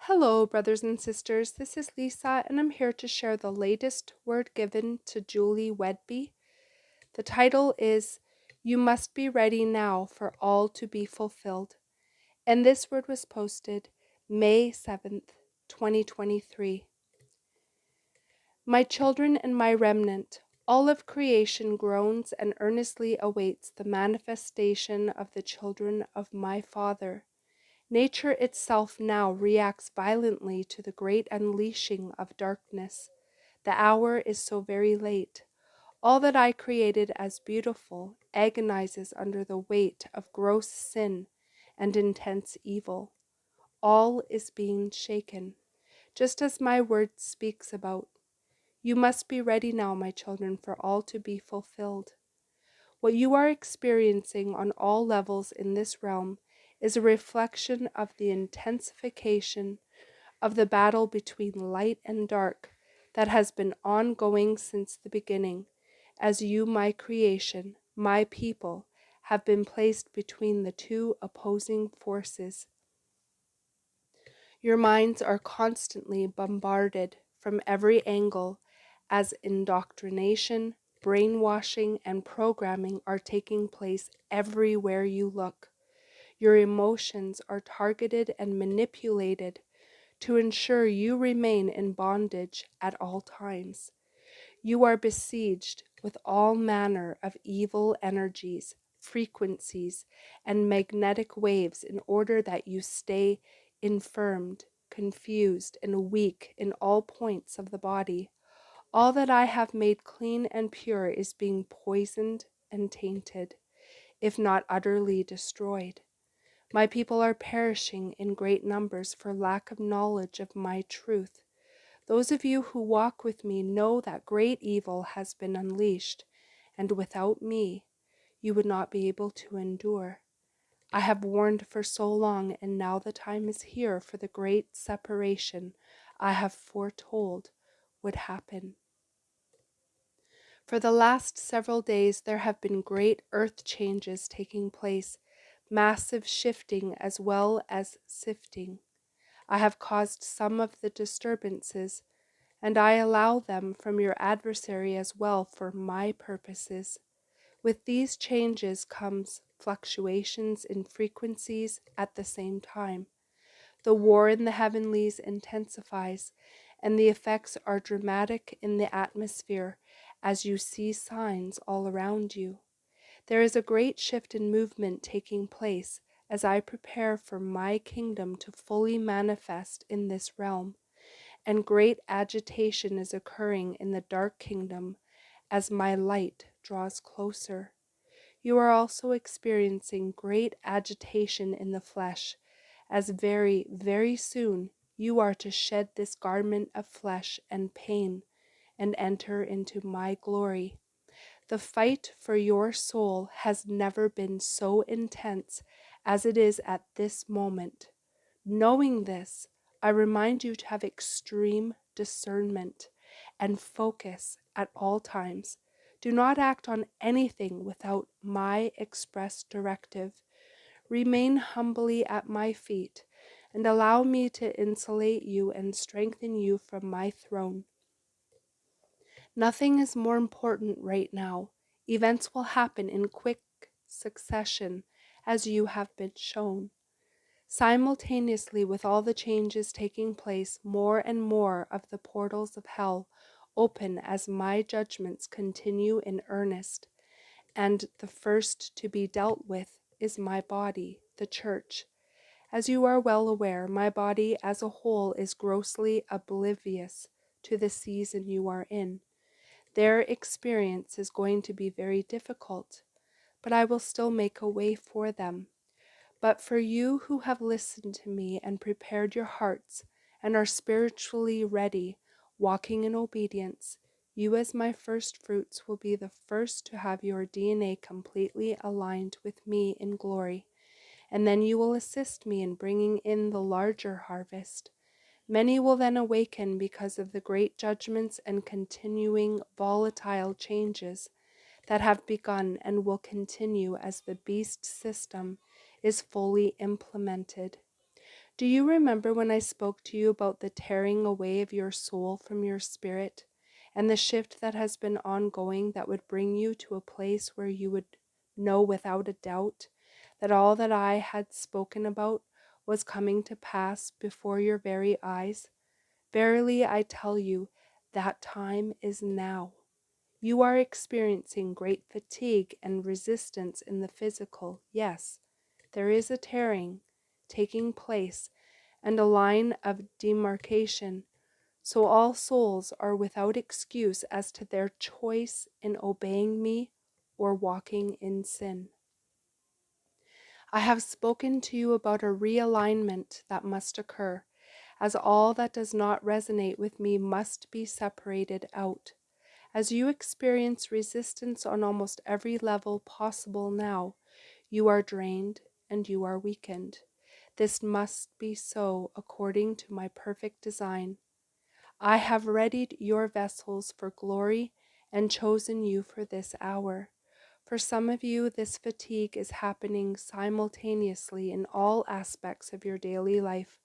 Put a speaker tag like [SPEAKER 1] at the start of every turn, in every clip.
[SPEAKER 1] Hello, brothers and sisters. This is Lisa, and I'm here to share the latest word given to Julie Whedbee. The title is You Must Be Ready Now for All to Be Fulfilled. And this word was posted May 7th, 2023. My children and my remnant, all of creation groans and earnestly awaits the manifestation of the children of my Father. Nature itself now reacts violently to the great unleashing of darkness. The hour is so very late. All that I created as beautiful agonizes under the weight of gross sin and intense evil. All is being shaken, just as my word speaks about. You must be ready now, my children, for all to be fulfilled. What you are experiencing on all levels in this realm is a reflection of the intensification of the battle between light and dark that has been ongoing since the beginning, as you, my creation, my people, have been placed between the two opposing forces. Your minds are constantly bombarded from every angle as indoctrination, brainwashing, and programming are taking place everywhere you look. Your emotions are targeted and manipulated to ensure you remain in bondage at all times. You are besieged with all manner of evil energies, frequencies, and magnetic waves in order that you stay infirmed, confused, and weak in all points of the body. All that I have made clean and pure is being poisoned and tainted, if not utterly destroyed. My people are perishing in great numbers for lack of knowledge of my truth. Those of you who walk with me know that great evil has been unleashed, and without me, you would not be able to endure. I have warned for so long, and now the time is here for the great separation I have foretold would happen. For the last several days, there have been great earth changes taking place, massive shifting as well as sifting. I have caused some of the disturbances, and I allow them from your adversary as well for my purposes. With these changes comes fluctuations in frequencies at the same time. The war in the heavenlies intensifies, and the effects are dramatic in the atmosphere as you see signs all around you. There is a great shift in movement taking place as I prepare for my kingdom to fully manifest in this realm, and great agitation is occurring in the dark kingdom as my light draws closer. You are also experiencing great agitation in the flesh, as very, very soon you are to shed this garment of flesh and pain and enter into my glory. The fight for your soul has never been so intense as it is at this moment. Knowing this, I remind you to have extreme discernment and focus at all times. Do not act on anything without my express directive. Remain humbly at my feet and allow me to insulate you and strengthen you from my throne. Nothing is more important right now. Events will happen in quick succession, as you have been shown. Simultaneously with all the changes taking place, more and more of the portals of hell open as my judgments continue in earnest, and the first to be dealt with is my body, the church. As you are well aware, my body as a whole is grossly oblivious to the season you are in. Their experience is going to be very difficult, but I will still make a way for them. But for you who have listened to me and prepared your hearts and are spiritually ready, walking in obedience, you as my first fruits will be the first to have your DNA completely aligned with me in glory, and then you will assist me in bringing in the larger harvest. Many will then awaken because of the great judgments and continuing volatile changes that have begun and will continue as the beast system is fully implemented. Do you remember when I spoke to you about the tearing away of your soul from your spirit, and the shift that has been ongoing that would bring you to a place where you would know without a doubt that all that I had spoken about was coming to pass before your very eyes? Verily I tell you, that time is now. You are experiencing great fatigue and resistance in the physical. Yes, there is a tearing taking place and a line of demarcation, so all souls are without excuse as to their choice in obeying me or walking in sin. I have spoken to you about a realignment that must occur, as all that does not resonate with me must be separated out. As you experience resistance on almost every level possible now, you are drained and you are weakened. This must be so according to my perfect design. I have readied your vessels for glory and chosen you for this hour. For some of you, this fatigue is happening simultaneously in all aspects of your daily life.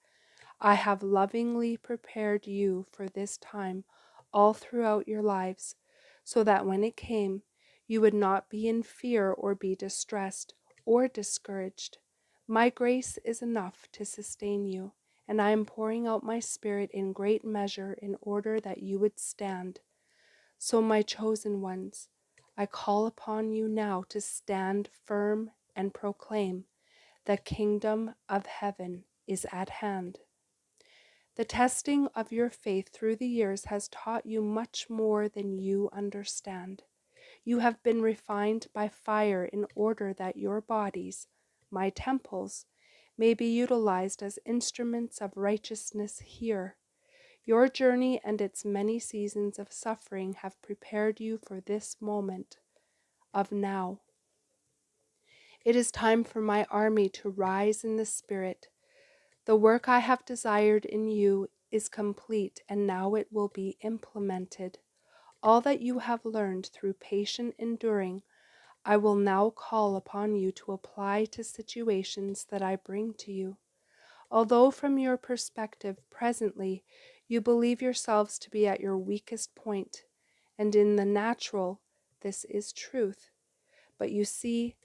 [SPEAKER 1] I have lovingly prepared you for this time all throughout your lives, so that when it came, you would not be in fear or be distressed or discouraged. My grace is enough to sustain you, and I am pouring out my Spirit in great measure in order that you would stand. So, my chosen ones, I call upon you now to stand firm and proclaim, the kingdom of heaven is at hand. The testing of your faith through the years has taught you much more than you understand. You have been refined by fire in order that your bodies, my temples, may be utilized as instruments of righteousness here. Your journey and its many seasons of suffering have prepared you for this moment of now. It is time for my army to rise in the Spirit. The work I have desired in you is complete, and now it will be implemented. All that you have learned through patient enduring, I will now call upon you to apply to situations that I bring to you. Although from your perspective presently you believe yourselves to be at your weakest point, and in the natural this is truth, but you see,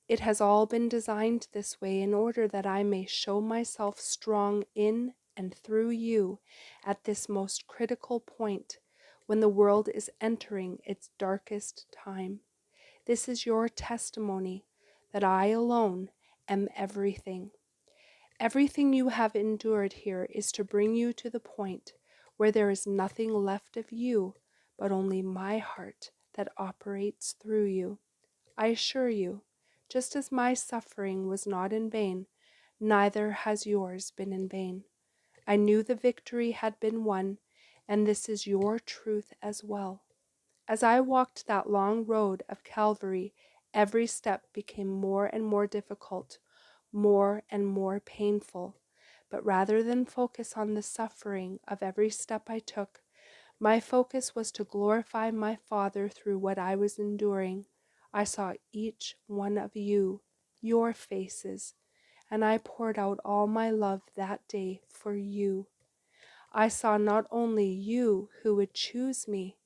[SPEAKER 1] it has all been designed this way in order that I may show myself strong in and through you at this most critical point when the world is entering its darkest time. This is your testimony that I alone am everything. Everything you have endured here is to bring you to the point where there is nothing left of you but only my heart that operates through you. I assure you, just as my suffering was not in vain, neither has yours been in vain. I knew the victory had been won, and this is your truth as well. As I walked that long road of Calvary, every step became more and more difficult, more and more painful. But rather than focus on the suffering of every step I took, my focus was to glorify my Father through what I was enduring. I saw each one of you, your faces, and I poured out all my love that day for you. I saw not only you who would choose me,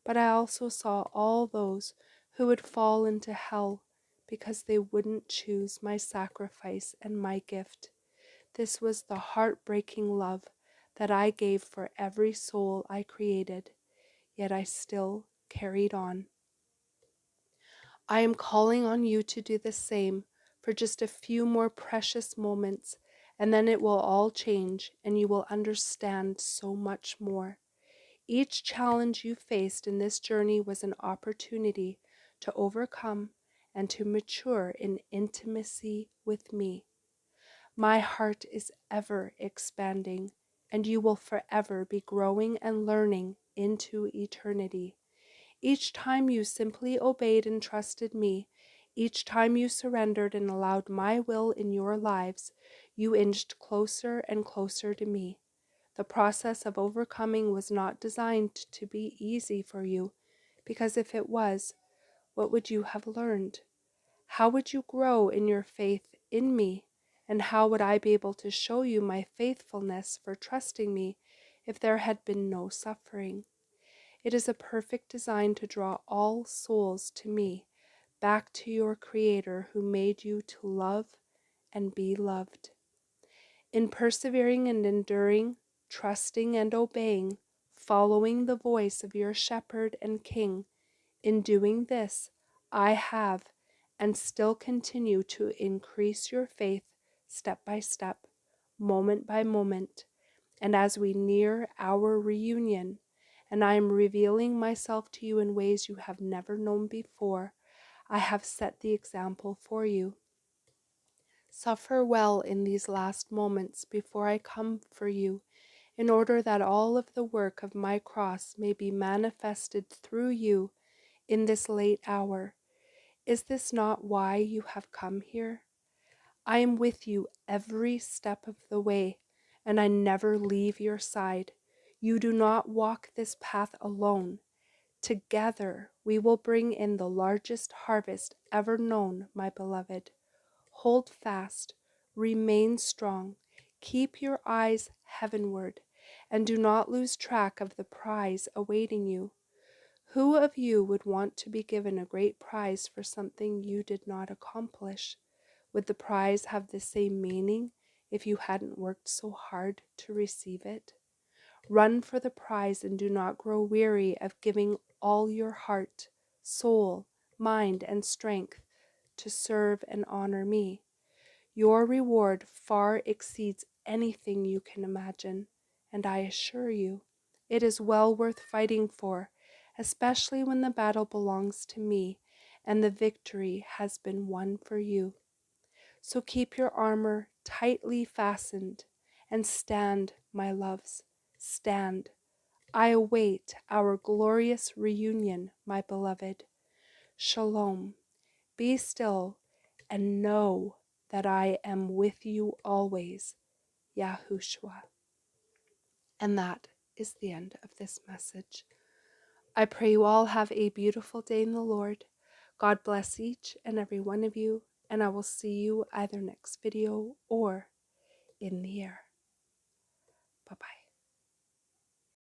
[SPEAKER 1] but I also saw all those who would fall into hell because they wouldn't choose my sacrifice and my gift. This was the heartbreaking love that I gave for every soul I created, yet I still carried on. I am calling on you to do the same for just a few more precious moments, and then it will all change and you will understand so much more. Each challenge you faced in this journey was an opportunity to overcome and to mature in intimacy with me. My heart is ever expanding, and you will forever be growing and learning into eternity. Each time you simply obeyed and trusted me, each time you surrendered and allowed my will in your lives, you inched closer and closer to me. The process of overcoming was not designed to be easy for you, because if it was, what would you have learned? How would you grow in your faith in me? And how would I be able to show you my faithfulness for trusting me if there had been no suffering? It is a perfect design to draw all souls to me, back to your Creator who made you to love and be loved. In persevering and enduring, trusting and obeying, following the voice of your Shepherd and King, in doing this, I have and still continue to increase your faith step by step, moment by moment, and as we near our reunion, and I am revealing myself to you in ways you have never known before, I have set the example for you. Suffer well in these last moments before I come for you, in order that all of the work of my cross may be manifested through you in this late hour. Is this not why you have come here? I am with you every step of the way, and I never leave your side. You do not walk this path alone. Together we will bring in the largest harvest ever known, my beloved. Hold fast, remain strong, keep your eyes heavenward, and do not lose track of the prize awaiting you. Who of you would want to be given a great prize for something you did not accomplish? Would the prize have the same meaning if you hadn't worked so hard to receive it? Run for the prize and do not grow weary of giving all your heart, soul, mind, and strength to serve and honor me. Your reward far exceeds anything you can imagine, and I assure you, it is well worth fighting for, especially when the battle belongs to me and the victory has been won for you. So keep your armor tightly fastened and stand, my loves, stand. I await our glorious reunion, my beloved. Shalom. Be still and know that I am with you always, Yahushua. And that is the end of this message. I pray you all have a beautiful day in the Lord. God bless each and every one of you, and I will see you either next video or in the air. Bye-bye.